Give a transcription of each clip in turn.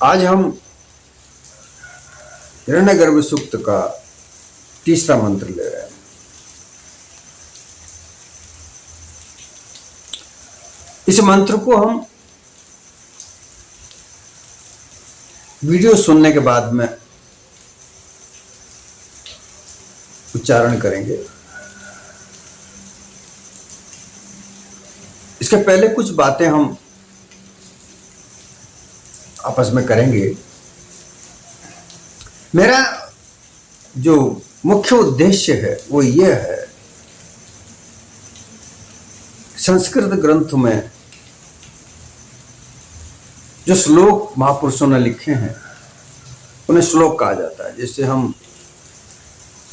आज हम हिरण्यगर्भ सूक्त का तीसरा मंत्र ले रहे हैं। इस मंत्र को हम वीडियो सुनने के बाद में उच्चारण करेंगे। इसके पहले कुछ बातें हम आपस में करेंगे। मेरा जो मुख्य उद्देश्य है वो ये है, संस्कृत ग्रंथ में जो श्लोक महापुरुषों ने लिखे हैं उन्हें श्लोक कहा जाता है। जैसे हम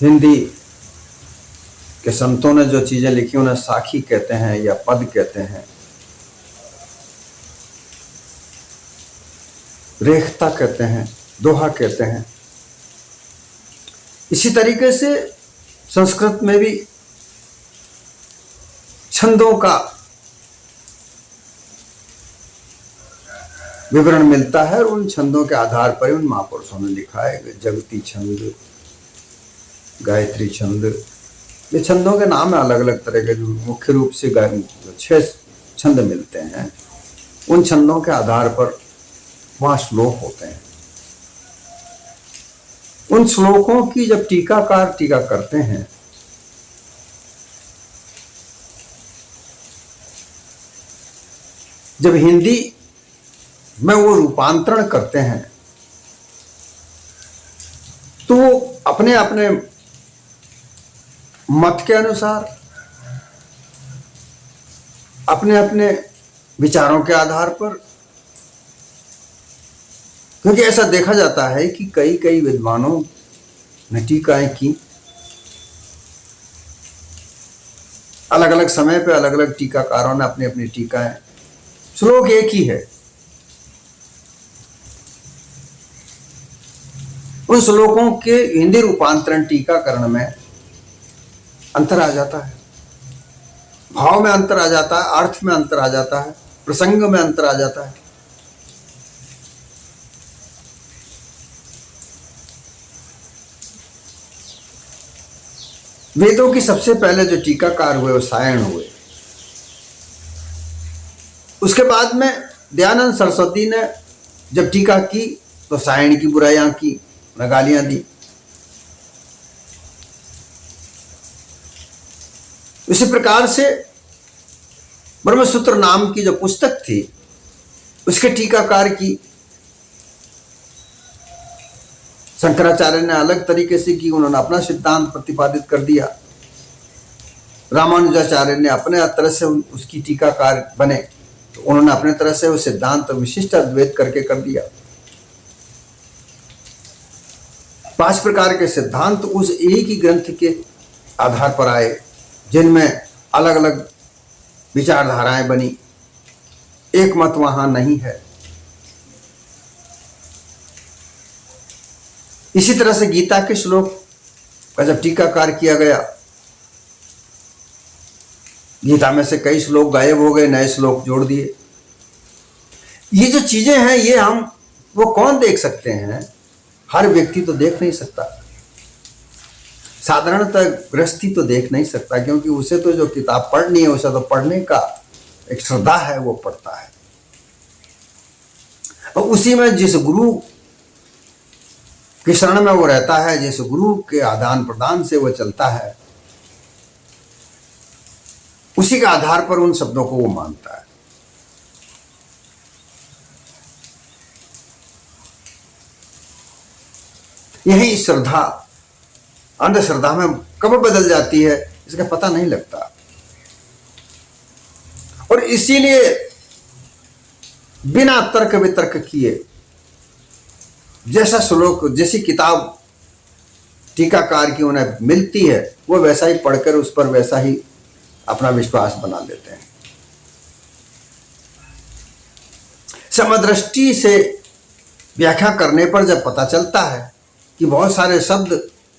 हिंदी के संतों ने जो चीजें लिखी उन्हें साखी कहते हैं या पद कहते हैं, रेखता कहते हैं, दोहा कहते हैं। इसी तरीके से संस्कृत में भी छंदों का विवरण मिलता है और उन छंदों के आधार पर उन महापुरुषों ने लिखा है। जगती छंद, गायत्री छंद, ये छंदों के नाम है अलग अलग तरह के। जो मुख्य रूप से 6 छंद मिलते हैं, उन छंदों के आधार पर वहां श्लोक होते हैं। उन श्लोकों की जब टीकाकार टीका करते हैं जब हिंदी में वो रूपांतरण करते हैं तो वो अपने अपने मत के अनुसार, अपने अपने विचारों के आधार पर, क्योंकि ऐसा देखा जाता है कि कई विद्वानों ने टीकाएं की, अलग अलग समय पे अलग अलग टीकाकारों ने अपनी अपनी टीकाएं। श्लोक एक ही है, उन श्लोकों के हिंदी रूपांतरण टीकाकरण में अंतर आ जाता है, भाव में अंतर आ जाता है, अर्थ में अंतर आ जाता है, प्रसंग में अंतर आ जाता है। वेदों की सबसे पहले जो टीकाकार हुए वो सायण हुए। उसके बाद में दयानंद सरस्वती ने जब टीका की तो सायण की बुराइयां की, गालियां दी। इसी प्रकार से ब्रह्मसूत्र नाम की जो पुस्तक थी उसके टीकाकार की शंकराचार्य ने अलग तरीके से की, उन्होंने अपना सिद्धांत प्रतिपादित कर दिया। रामानुजाचार्य ने अपने तरह से उसकी टीकाकार बने, तो उन्होंने अपने तरह से वो सिद्धांत विशिष्ट अद्वैत करके कर दिया। 5 प्रकार के सिद्धांत उस एक ही ग्रंथ के आधार पर आए, जिनमें अलग अलग विचारधाराएं बनी, एक मत वहां नहीं है। इसी तरह से गीता के श्लोक का जब टीकाकार किया गया, गीता में से कई श्लोक गायब हो गए, नए श्लोक जोड़ दिए। ये जो चीजें हैं ये वो कौन देख सकते हैं? हर व्यक्ति तो देख नहीं सकता, साधारणतः गृहस्थी तो देख नहीं सकता, क्योंकि उसे तो जो किताब पढ़नी है उसे तो पढ़ने का एक श्रद्धा है, वो पढ़ता है। और उसी में जिस गुरु के शरण में वो रहता है, जिस गुरु के आदान प्रदान से वो चलता है, उसी के आधार पर उन शब्दों को वो मानता है। यही श्रद्धा अंधश्रद्धा में कब बदल जाती है इसका पता नहीं लगता। और इसीलिए बिना तर्क वितर्क किए जैसा श्लोक, जैसी किताब टीकाकार की उन्हें मिलती है, वो वैसा ही पढ़कर उस पर वैसा ही अपना विश्वास बना लेते हैं। समदृष्टि से व्याख्या करने पर जब पता चलता है कि बहुत सारे शब्द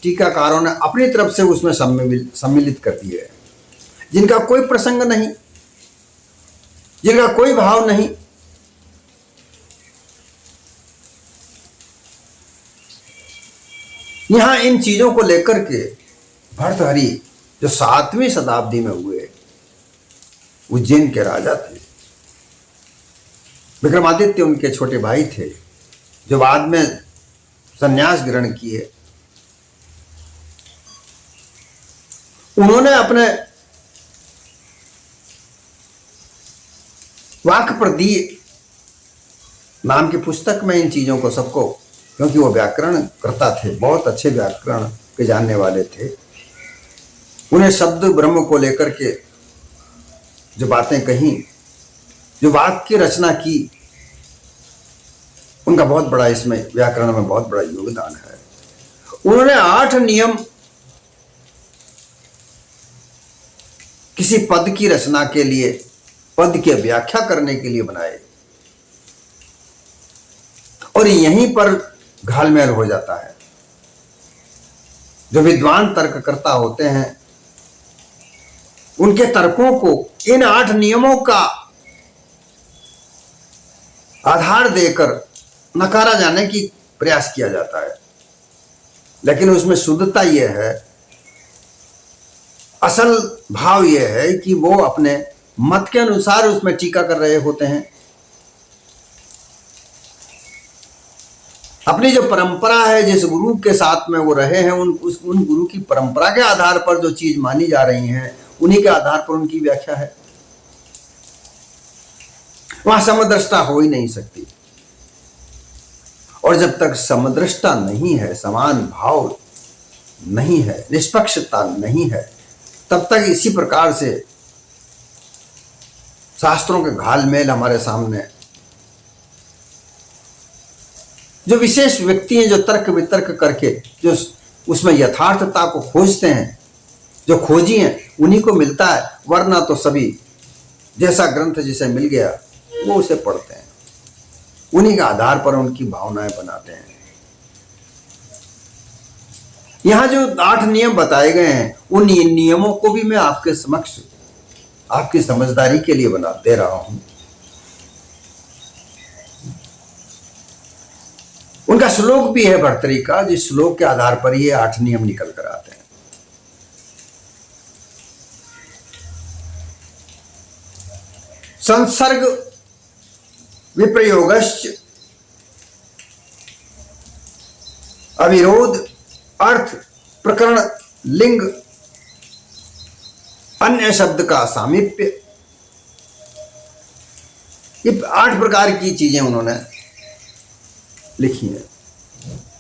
टीकाकारों ने अपनी तरफ से उसमें सम्मिलित कर दिए हैं, जिनका कोई प्रसंग नहीं, जिनका कोई भाव नहीं, यहां इन चीजों को लेकर के भर्तहरि जो 7वीं शताब्दी में हुए, उज्जैन के राजा थे, विक्रमादित्य उनके छोटे भाई थे, जो बाद में संन्यास ग्रहण किए। उन्होंने अपने वाक्प्रदीय नाम की पुस्तक में इन चीजों को सबको, क्योंकि वो व्याकरण करता थे, बहुत अच्छे व्याकरण के जानने वाले थे, उन्हें शब्द ब्रह्म को लेकर के जो बातें कही, जो वाक्य की रचना की, उनका बहुत बड़ा इसमें व्याकरण में बहुत बड़ा योगदान है। उन्होंने 8 नियम किसी पद की रचना के लिए, पद की व्याख्या करने के लिए बनाए, और यहीं पर घालमेल हो जाता है। जो विद्वान तर्ककर्ता होते हैं, उनके तर्कों को इन 8 नियमों का आधार देकर नकारा जाने की प्रयास किया जाता है, लेकिन उसमें शुद्धता यह है, असल भाव यह है कि वो अपने मत के अनुसार उसमें टीका कर रहे होते हैं। अपनी जो परंपरा है, जिस गुरु के साथ में वो रहे हैं, उन गुरु की परंपरा के आधार पर जो चीज मानी जा रही हैं, उन्हीं के आधार पर उनकी व्याख्या है। वहां समदृष्टा हो ही नहीं सकती, और जब तक समदृष्टा नहीं है, समान भाव नहीं है, निष्पक्षता नहीं है, तब तक इसी प्रकार से शास्त्रों के घालमेल हमारे सामने, जो विशेष व्यक्ति हैं, जो तर्क वितर्क करके जो उसमें यथार्थता को खोजते हैं, जो खोजी हैं, उन्हीं को मिलता है, वरना तो सभी जैसा ग्रंथ जिसे मिल गया वो उसे पढ़ते हैं, उन्हीं के आधार पर उनकी भावनाएं बनाते हैं। यहां जो 8 नियम बताए गए हैं, उन नियमों को भी मैं आपके समक्ष आपकी समझदारी के लिए बना दे रहा हूं। उनका श्लोक भी है भर्तृहरि का, जिस श्लोक के आधार पर ये 8 नियम निकल कर आते हैं। संसर्ग विप्रयोगश्च अविरोध अर्थ प्रकरण लिंग अन्य शब्द का सामीप्य, ये 8 प्रकार की चीजें उन्होंने लिखी है।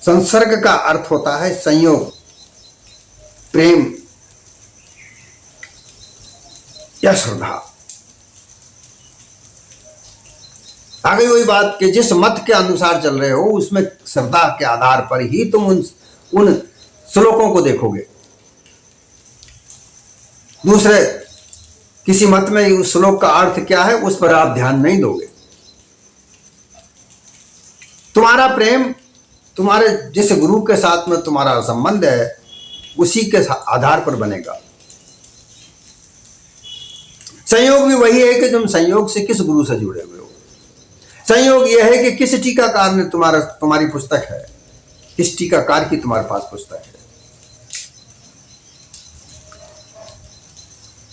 संसर्ग का अर्थ होता है संयोग, प्रेम या श्रद्धा। आ गई वही बात कि जिस मत के अनुसार चल रहे हो, उसमें श्रद्धा के आधार पर ही तुम उन श्लोकों को देखोगे। दूसरे किसी मत में उस श्लोक का अर्थ क्या है, उस पर आप ध्यान नहीं दोगे। तुम्हारा प्रेम तुम्हारे जिस गुरु के साथ में तुम्हारा संबंध है, उसी के आधार पर बनेगा। संयोग भी वही है कि तुम संयोग से किस गुरु से जुड़े हुए हो। संयोग यह है कि किस टीकाकार ने तुम्हारी पुस्तक है, किस टीकाकार की तुम्हारे पास पुस्तक है।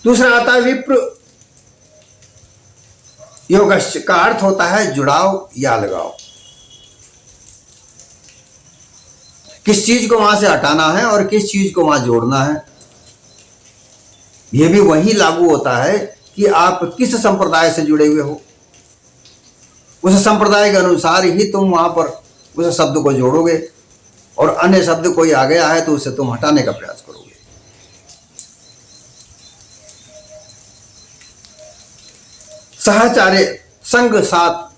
दूसरा आता है विप्र योगश्च का अर्थ होता है जुड़ाव या लगाव। किस चीज को वहां से हटाना है और किस चीज को वहां जोड़ना है। यह भी वही लागू होता है कि आप किस संप्रदाय से जुड़े हुए हो, उस संप्रदाय के अनुसार ही तुम वहां पर उस शब्द को जोड़ोगे, और अन्य शब्द कोई आ गया है तो उसे तुम हटाने का प्रयास करोगे। सहचार्य संग साथ,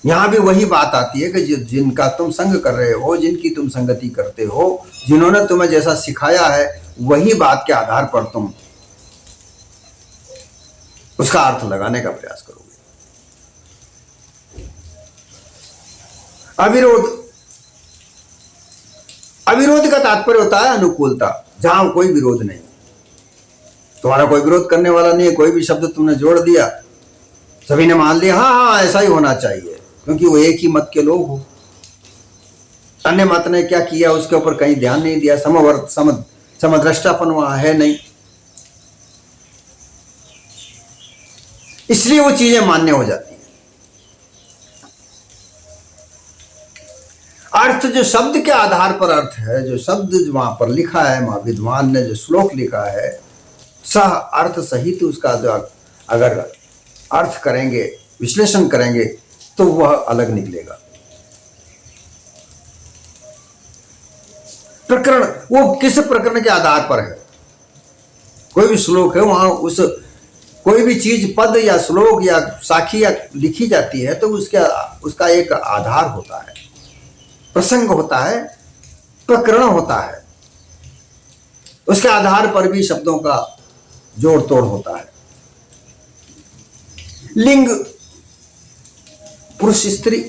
यहां भी वही बात आती है कि जिनका तुम संग कर रहे हो, जिनकी तुम संगति करते हो, जिन्होंने तुम्हें जैसा सिखाया है, वही बात के आधार पर तुम उसका अर्थ लगाने का प्रयास करोगे। अविरोध, अविरोध का तात्पर्य होता है अनुकूलता, जहां कोई विरोध नहीं, तुम्हारा कोई विरोध करने वाला नहीं है। कोई भी शब्द तुमने जोड़ दिया, सभी ने मान लिया हाँ हाँ ऐसा ही होना चाहिए, क्योंकि वो एक ही मत के लोग हो। अन्य मत ने क्या किया उसके ऊपर कहीं ध्यान नहीं दिया, समदृष्टापन वहां है नहीं, इसलिए वो चीजें मान्य हो जाती हैं। अर्थ जो शब्द के आधार पर अर्थ है, जो शब्द वहां पर लिखा है, विद्वान ने जो श्लोक लिखा है, सह अर्थ सहित उसका जो अगर अर्थ करेंगे, विश्लेषण करेंगे तो वह अलग निकलेगा। प्रकरण वो किस प्रकरण के आधार पर है, कोई भी श्लोक है वहां उस कोई भी चीज पद या श्लोक या साखी या लिखी जाती है तो उसका एक आधार होता है, प्रसंग होता है, प्रकरण होता है, उसके आधार पर भी शब्दों का जोड़ तोड़ होता है। लिंग पुरुष स्त्री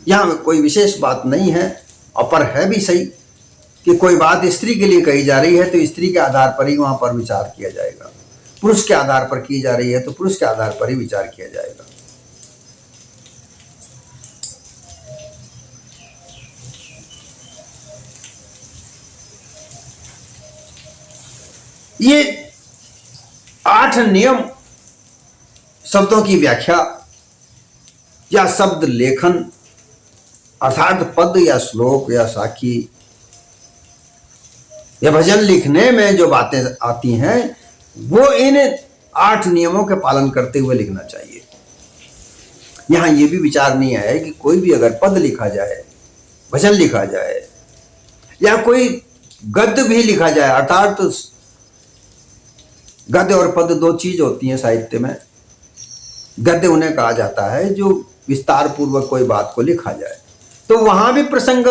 यहां कोई विशेष बात नहीं है, और पर है भी सही कि कोई बात स्त्री के लिए कही जा रही है तो स्त्री के आधार पर ही वहां पर विचार किया जाएगा, पुरुष के आधार पर की जा रही है तो पुरुष के आधार पर ही विचार किया जाएगा। ये 8 नियम शब्दों की व्याख्या या शब्द लेखन अर्थात पद या श्लोक या साखी या भजन लिखने में जो बातें आती हैं वो इन 8 नियमों के पालन करते हुए लिखना चाहिए। यहां यह भी विचार नहीं आया कि कोई भी अगर पद लिखा जाए, भजन लिखा जाए या कोई गद्य भी लिखा जाए, अर्थात तो गद्य और पद 2 चीज होती हैं साहित्य में। गद्य उन्हें कहा जाता है जो विस्तार पूर्वक कोई बात को लिखा जाए, तो वहां भी प्रसंग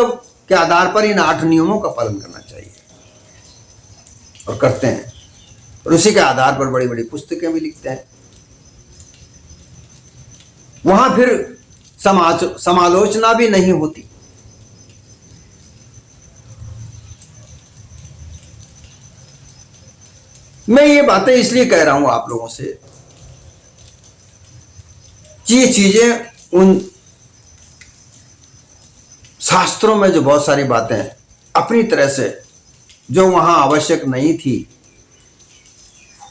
के आधार पर इन 8 नियमों का पालन करना चाहिए और करते हैं, और उसी के आधार पर बड़ी बड़ी पुस्तकें भी लिखते हैं। वहां फिर समालोचना भी नहीं होती। मैं ये बातें इसलिए कह रहा हूं आप लोगों से कि ये चीजें उन शास्त्रों में जो बहुत सारी बातें अपनी तरह से जो वहां आवश्यक नहीं थी,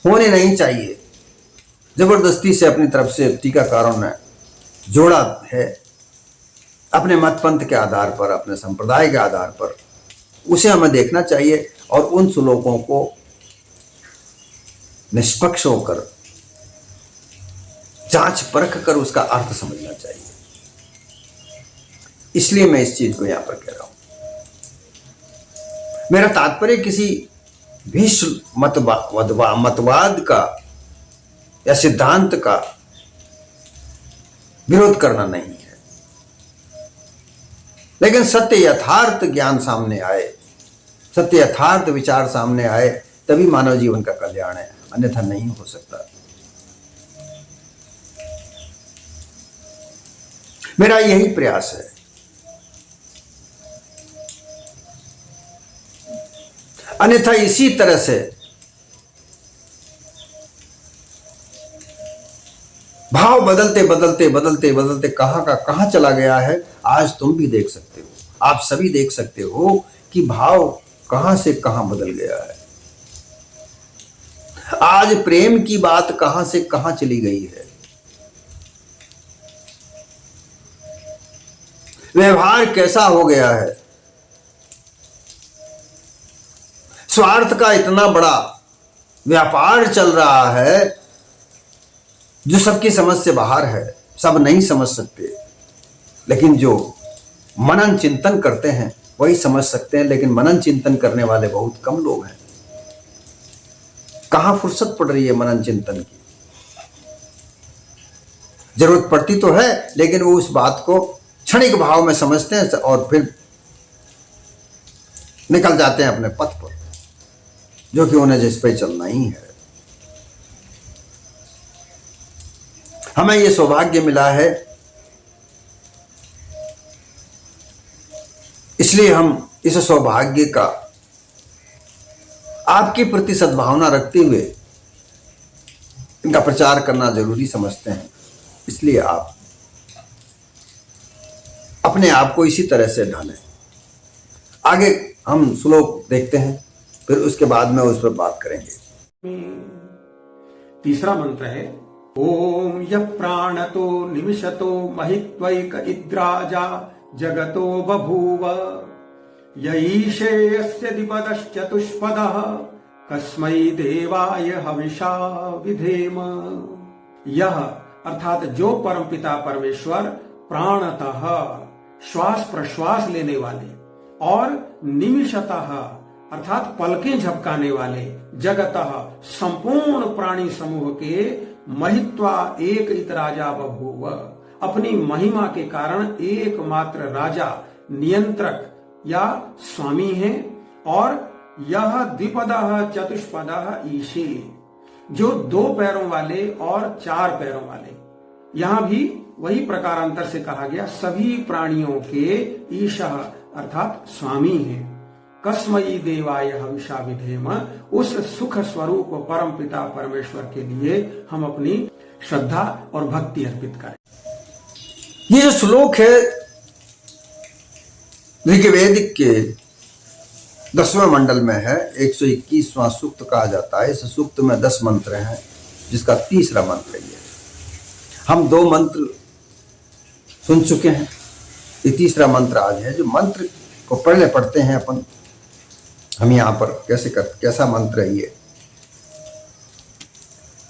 होने नहीं चाहिए, जबरदस्ती से अपनी तरफ से टीकाकारों ने जोड़ा है अपने मत पंथ के आधार पर, अपने संप्रदाय के आधार पर, उसे हमें देखना चाहिए और उन श्लोकों को निष्पक्ष होकर जांच परख कर उसका अर्थ समझना चाहिए। इसलिए मैं इस चीज को यहां पर कह रहा हूं। मेरा तात्पर्य किसी भी मतवाद का या सिद्धांत का विरोध करना नहीं है, लेकिन सत्य यथार्थ ज्ञान सामने आए, सत्य यथार्थ विचार सामने आए, तभी मानव जीवन का कल्याण है, अन्यथा नहीं हो सकता। मेरा यही प्रयास है। अन्यथा इसी तरह से भाव बदलते बदलते बदलते बदलते कहां का कहां चला गया है, आज तुम भी देख सकते हो, आप सभी देख सकते हो कि भाव कहां से कहां बदल गया है। आज प्रेम की बात कहां से कहां चली गई है, व्यवहार कैसा हो गया है, स्वार्थ का इतना बड़ा व्यापार चल रहा है जो सबकी समझ से बाहर है, सब नहीं समझ सकते, लेकिन जो मनन चिंतन करते हैं वही समझ सकते हैं, लेकिन मनन चिंतन करने वाले बहुत कम लोग हैं। कहां फुर्सत पड़ रही है मनन चिंतन की, जरूरत पड़ती तो है, लेकिन वो उस बात को क्षणिक भाव में समझते हैं और फिर निकल जाते हैं अपने पथ पर, जो कि उन्हें जिस पे चलना ही है। हमें यह सौभाग्य मिला है, इसलिए हम इस सौभाग्य का आपके प्रति सद्भावना रखते हुए इनका प्रचार करना जरूरी समझते हैं। इसलिए आप अपने आप को इसी तरह से ढालें। आगे हम श्लोक देखते हैं, फिर उसके बाद में उस पर बात करेंगे। तीसरा मंत्र है ओम यः प्राणतो निमिषतो महित्वैक इद्राजा जगतो बभूव य ईशे यस्य द्विपदश्चतुष्पदः कस्मै देवाय हविषा विधेम। यह अर्थात जो परमपिता परमेश्वर प्राणतः श्वास प्रश्वास लेने वाले और निमिषतः अर्थात पलकें झपकाने वाले जगतः संपूर्ण प्राणी समूह के महित्वा एक इत राजा बभूव अपनी महिमा के कारण एकमात्र राजा नियंत्रक या स्वामी है। और यह द्विपदः चतुष्पदः ईशे जो 2 पैरों वाले और 4 पैरों वाले, यहां भी वही प्रकारांतर से कहा गया सभी प्राणियों के ईशः अर्थात स्वामी है। कस्मयी देवाय हविषा विधेम उस सुख स्वरूप परम पिता परमेश्वर के लिए हम अपनी श्रद्धा और भक्ति अर्पित करें। ये जो श्लोक है ऋग्वेद के 10वें मंडल में है, 121वां सूक्त कहा जाता है। इस सूक्त में 10 मंत्र हैं, जिसका तीसरा मंत्र ये है। हम 2 मंत्र सुन चुके हैं, ये तीसरा मंत्र आज है। जो मंत्र को पहले पढ़ते हैं अपन, हम यहाँ पर कैसा मंत्र है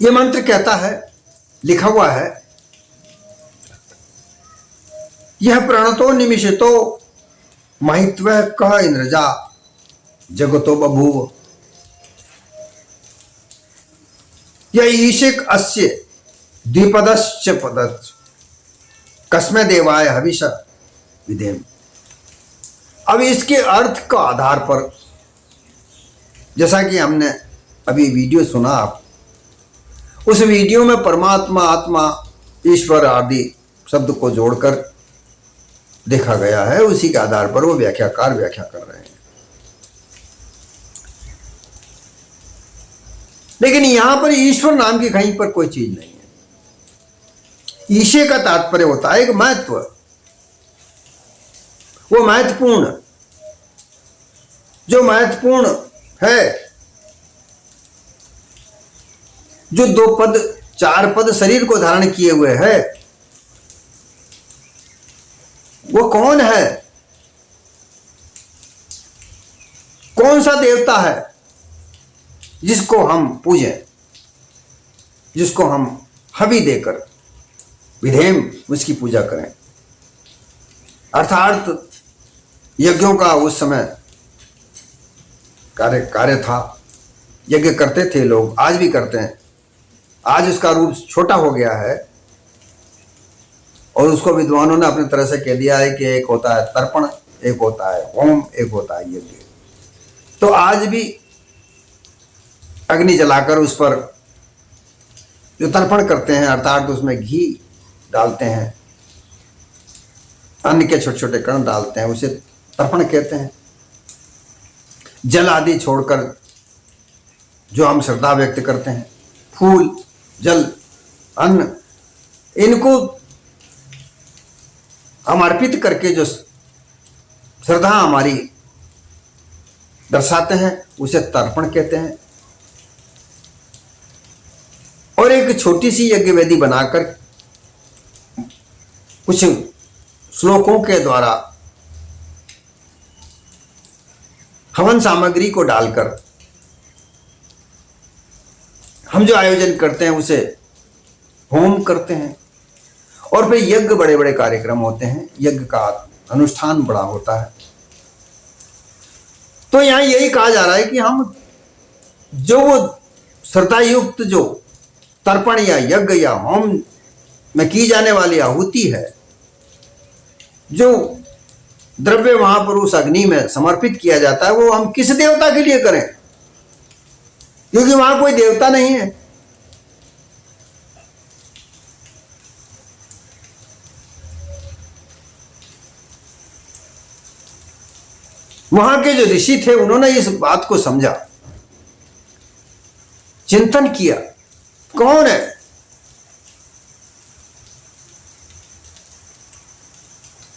ये मंत्र कहता है, लिखा हुआ है, यह प्रणतो निमिषतो महित्व कह इंद्रजा जगतो बभूव यह ईशिक अस्य द्विपदश्च पदश्च कस्मै देवाय हविषा विधेम। अब इसके अर्थ का आधार पर, जैसा कि हमने अभी वीडियो सुना, आप उस वीडियो में परमात्मा, आत्मा, ईश्वर आदि शब्द को जोड़कर देखा गया है। उसी के आधार पर वो व्याख्याकार व्याख्या कर रहे हैं। लेकिन यहां पर ईश्वर नाम की कहीं पर कोई चीज नहीं है। ईशे का तात्पर्य होता है एक महत्व, वो महत्वपूर्ण, जो महत्वपूर्ण है, जो 2 पद 4 पद शरीर को धारण किए हुए है, वो कौन है? कौन सा देवता है जिसको हम पूजें, जिसको हम हवि देकर विधेम उसकी पूजा करें? अर्थात यज्ञों का उस समय कार्य था, यज्ञ करते थे लोग, आज भी करते हैं। आज उसका रूप छोटा हो गया है और उसको विद्वानों ने अपनी तरह से कह दिया है कि एक होता है तर्पण, एक होता है होम, एक होता है यज्ञ। तो आज भी अग्नि जलाकर उस पर जो तर्पण करते हैं, अर्थात उसमें घी डालते हैं, अन्न के छोटे छोटे कण डालते हैं, उसे तर्पण कहते हैं। जल आदि छोड़कर जो हम श्रद्धा व्यक्त करते हैं, फूल, जल, अन्न, इनको हम अर्पित करके जो श्रद्धा हमारी दर्शाते हैं, उसे तर्पण कहते हैं। और एक छोटी सी यज्ञ वेदी बनाकर कुछ श्लोकों के द्वारा हवन सामग्री को डालकर हम जो आयोजन करते हैं उसे होम करते हैं। और फिर यज्ञ, बड़े बड़े कार्यक्रम होते हैं, यज्ञ का अनुष्ठान बड़ा होता है। तो यहां यही कहा जा रहा है कि हम जो वो श्रद्धा युक्त जो तर्पण या यज्ञ या होम में की जाने वाली आहुति है, जो द्रव्य वहां पर उस अग्नि में समर्पित किया जाता है, वो हम किस देवता के लिए करें? क्योंकि वहां कोई देवता नहीं है। वहां के जो ऋषि थे, उन्होंने इस बात को समझा, चिंतन किया, कौन है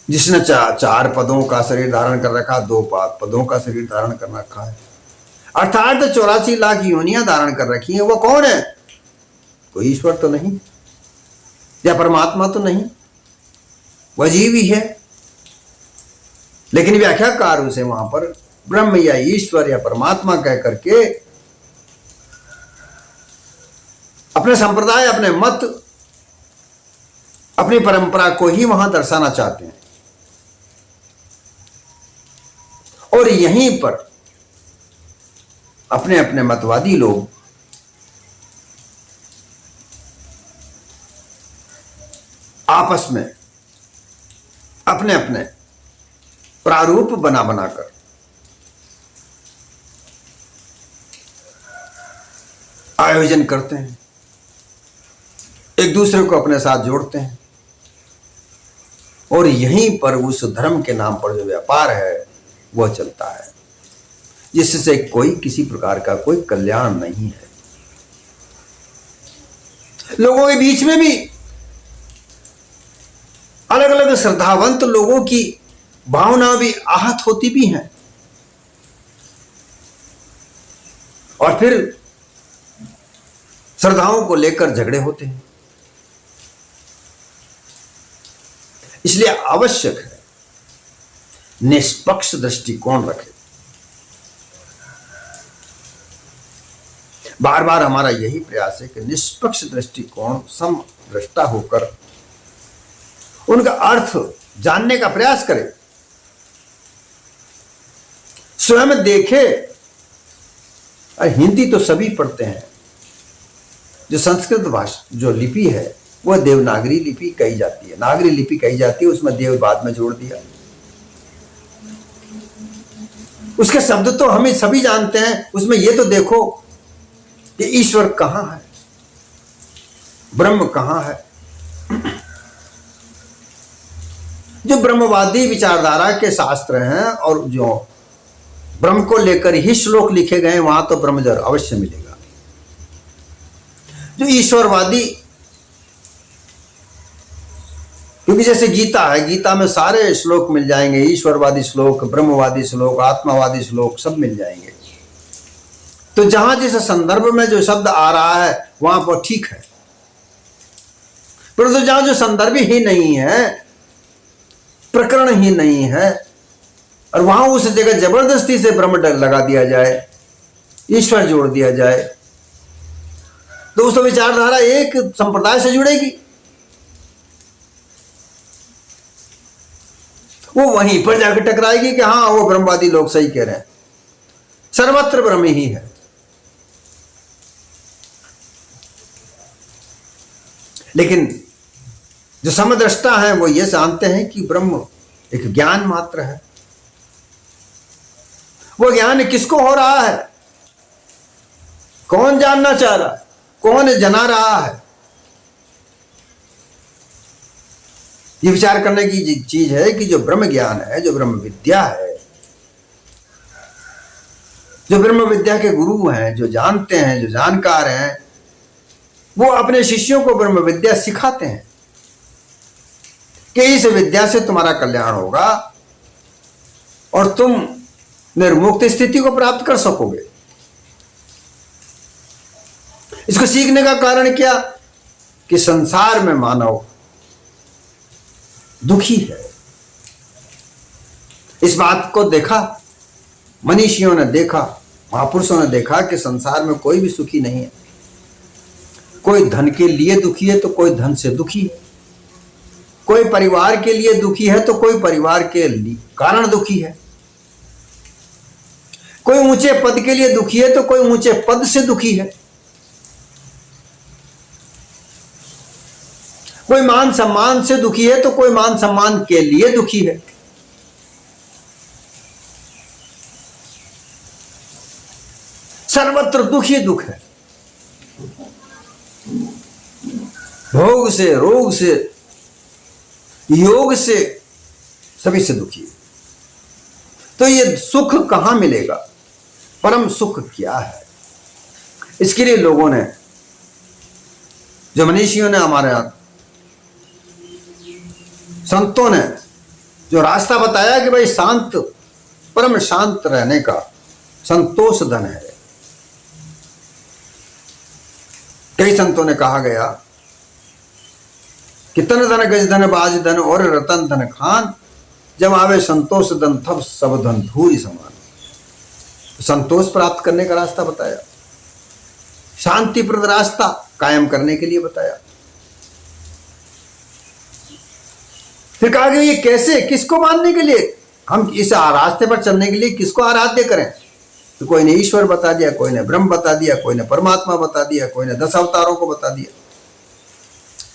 जिसने चार पदों का शरीर धारण कर रखा, 2 पदों का शरीर धारण कर रखा है, अर्थात 84 लाख योनियां धारण कर रखी हैं, वो कौन है? कोई ईश्वर तो नहीं, या परमात्मा तो नहीं, वह जीव ही है। लेकिन व्याख्याकार उसे वहां पर ब्रह्म या ईश्वर या परमात्मा कह करके अपने संप्रदाय, अपने मत, अपनी परंपरा को ही वहां दर्शाना चाहते हैं। और यहीं पर अपने अपने मतवादी लोग आपस में अपने अपने प्रारूप बना बनाकर आयोजन करते हैं, एक दूसरे को अपने साथ जोड़ते हैं, और यहीं पर उस धर्म के नाम पर जो व्यापार है वह चलता है, जिससे कोई किसी प्रकार का कोई कल्याण नहीं है। लोगों के बीच में भी अलग अलग श्रद्धावंत लोगों की भावना भी आहत होती भी हैं, और फिर श्रद्धाओं को लेकर झगड़े होते हैं। इसलिए आवश्यक है निष्पक्ष दृष्टिकोण रखें। बार बार हमारा यही प्रयास है कि निष्पक्ष दृष्टिकोण समदृष्टा होकर उनका अर्थ जानने का प्रयास करें, स्वयं देखे। हिंदी तो सभी पढ़ते हैं, जो संस्कृत भाषा जो लिपि है वह देवनागरी लिपि कही जाती है, नागरी लिपि कही जाती है, उसमें देव बाद में जोड़ दिया। उसके शब्द तो हमें सभी जानते हैं, उसमें ये तो देखो कि ईश्वर कहां है, ब्रह्म कहां है। जो ब्रह्मवादी विचारधारा के शास्त्र हैं और जो ब्रह्म को लेकर ही श्लोक लिखे गए हैं, वहां तो ब्रह्म जरूर अवश्य मिलेगा। जो ईश्वरवादी, क्योंकि जैसे गीता है, गीता में सारे श्लोक मिल जाएंगे, ईश्वरवादी श्लोक, ब्रह्मवादी श्लोक, आत्मावादी श्लोक सब मिल जाएंगे। तो जहां जिस संदर्भ में जो शब्द आ रहा है वहां पर ठीक है, परंतु जहां जो संदर्भ ही नहीं है, प्रकरण ही नहीं है, और वहां उस जगह जबरदस्ती से ब्रह्म लगा दिया जाए, ईश्वर जोड़ दिया जाए, तो उस विचारधारा एक संप्रदाय से जुड़ेगी, वो वहीं पर जाकर टकराएगी कि हाँ वो ब्रह्मवादी लोग सही कह रहे हैं, सर्वत्र ब्रह्म ही है। लेकिन जो समदृष्टा है वो ये जानते हैं कि ब्रह्म एक ज्ञान मात्र है। वो ज्ञान किसको हो रहा है, कौन जानना चाह रहा है, कौन जना रहा है, ये विचार करने की चीज है कि जो ब्रह्म ज्ञान है, जो ब्रह्म विद्या है, जो ब्रह्म विद्या के गुरु हैं, जो जानते हैं, जो जानकार हैं, वो अपने शिष्यों को ब्रह्म विद्या सिखाते हैं कि इस विद्या से तुम्हारा कल्याण होगा और तुम निर्मुक्त स्थिति को प्राप्त कर सकोगे। इसको सीखने का कारण क्या कि संसार में मानव दुखी है। इस बात को देखा, मनीषियों ने देखा, महापुरुषों ने देखा कि संसार में कोई भी सुखी नहीं है। कोई धन के लिए दुखी है तो कोई धन से दुखी है, कोई परिवार के लिए दुखी है तो कोई परिवार के कारण दुखी है, कोई ऊंचे पद के लिए दुखी है तो कोई ऊंचे पद से दुखी है, कोई मान सम्मान से दुखी है तो कोई मान सम्मान के लिए दुखी है। सर्वत्र दुख ही दुख है, भोग से, रोग से, योग से, सभी से दुखी है। तो ये सुख कहां मिलेगा, परम सुख क्या है? इसके लिए लोगों ने, जो मनीषियों ने, हमारे संतों ने जो रास्ता बताया कि भाई शांत, परम शांत रहने का, संतोष धन है। कई संतों ने कहा गया कि तन धन गज धन बाज धन और रतन धन खान, जब आवे संतोष धन तब सब धन धूरी समान। संतोष प्राप्त करने का रास्ता बताया, शांतिप्रद रास्ता कायम करने के लिए बताया। फिर कहा गया ये कैसे, किसको मानने के लिए, हम इस रास्ते पर चलने के लिए किसको आराध्य करें। तो कोई ने ईश्वर बता दिया, कोई ने ब्रह्म बता दिया, कोई ने परमात्मा बता दिया, कोई ने 10 अवतारों को बता दिया,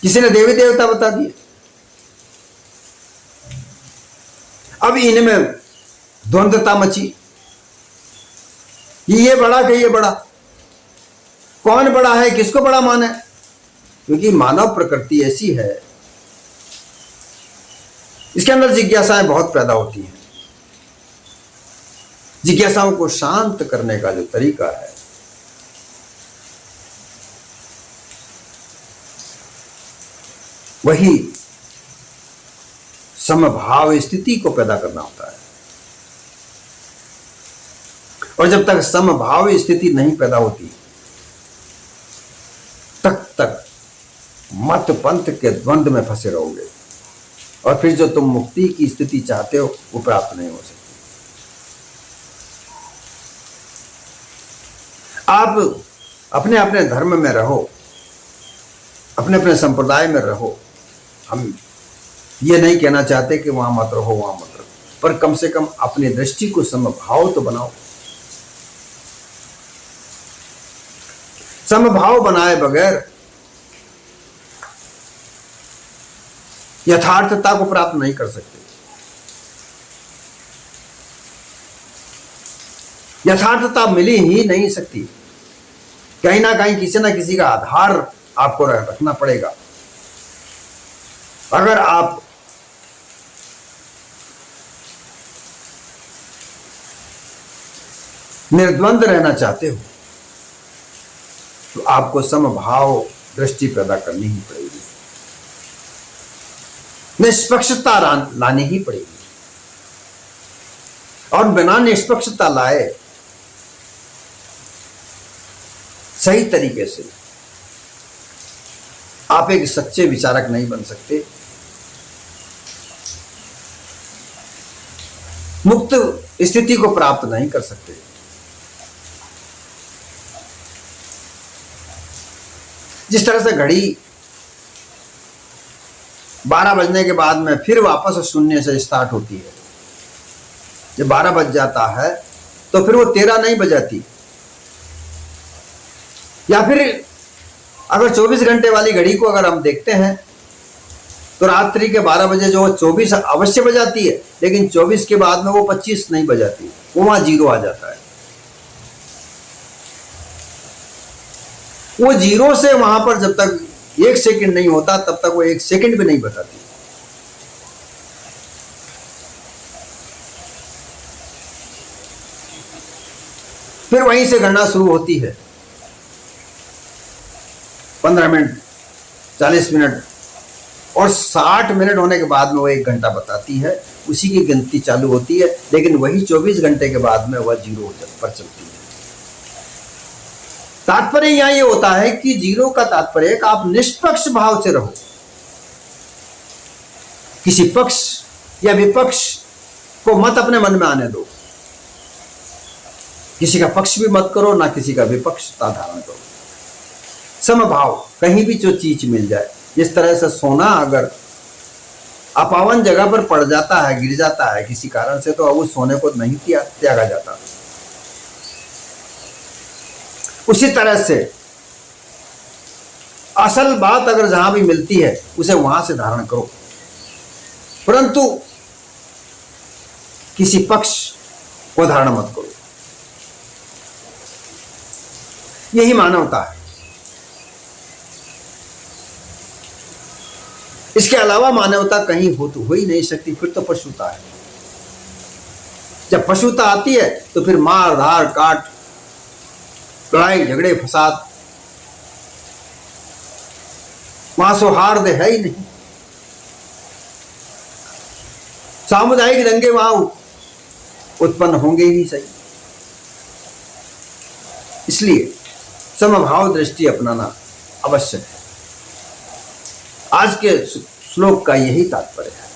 किसी ने देवी देवता बता दिए। अब इनमें द्वंद्वता मची, ये बड़ा कि ये बड़ा, कौन बड़ा है, किसको बड़ा माने। क्योंकि मानव प्रकृति ऐसी है, इसके अंदर जिज्ञासाएं बहुत पैदा होती हैं। जिज्ञासाओं को शांत करने का जो तरीका है वही समभाव स्थिति को पैदा करना होता है। और जब तक समभाव स्थिति नहीं पैदा होती तब तक मत पंथ के द्वंद्व में फंसे रहोगे, और फिर जो तुम मुक्ति की स्थिति चाहते हो वो प्राप्त नहीं हो सकती। आप अपने अपने धर्म में रहो, अपने अपने संप्रदाय में रहो। हम ये नहीं कहना चाहते कि वहां मत रहो, वहां मत रहो, पर कम से कम अपनी दृष्टि को समभाव तो बनाओ। समभाव बनाए बगैर यथार्थता को प्राप्त नहीं कर सकते। यथार्थता मिली ही नहीं सकती, कहीं ना कहीं किसी ना किसी का आधार आपको रखना पड़ेगा। अगर आप निर्द्वंद रहना चाहते हो तो आपको समभाव दृष्टि पैदा करनी ही पड़ेगी, निष्पक्षता लानी ही पड़ेगी। और बिना निष्पक्षता लाए सही तरीके से आप एक सच्चे विचारक नहीं बन सकते, मुक्त स्थिति को प्राप्त नहीं कर सकते। जिस तरह से घड़ी 12 बजने के बाद में फिर वापस शून्य से स्टार्ट होती है, जब 12 बज जाता है तो फिर वो 13 नहीं बजाती। या फिर अगर 24 घंटे वाली घड़ी को अगर हम देखते हैं तो रात्रि के 12 बजे जो 24 अवश्य बजाती है, लेकिन 24 के बाद में वो 25 नहीं बजाती, वो वहां 0 आ जाता है। वो 0 से वहां पर जब तक 1 सेकंड नहीं होता तब तक वो 1 सेकंड भी नहीं बताती। फिर वहीं से गणना शुरू होती है, 15 मिनट, 40 मिनट और 60 मिनट होने के बाद में वो 1 घंटा बताती है, उसी की गिनती चालू होती है। लेकिन वही 24 घंटे के बाद में वह 0 पर चलती है। तात्पर्य यहां ये होता है कि 0 का तात्पर्य कि आप निष्पक्ष भाव से रहो, किसी पक्ष या विपक्ष को मत अपने मन में आने दो, किसी का पक्ष भी मत करो, ना किसी का विपक्षता धारण करो। समभाव, कहीं भी जो चीज मिल जाए। जिस तरह से सोना अगर अपावन जगह पर पड़ जाता है, गिर जाता है किसी कारण से, तो अब उस सोने को नहीं त्यागा जाता। उसी तरह से असल बात अगर जहां भी मिलती है उसे वहां से धारण करो, परंतु किसी पक्ष को धारण मत करो। यही मानवता है। इसके अलावा मानवता कहीं हो ही नहीं सकती, फिर तो पशुता है। जब पशुता आती है तो फिर मार धार काट, लड़ाई झगड़े फसाद, वहां सौहार्द है ही नहीं। सामुदायिक दंगे वहां उत्पन्न होंगे ही सही। इसलिए समभाव दृष्टि अपनाना आवश्यक है। आज के श्लोक का यही तात्पर्य है।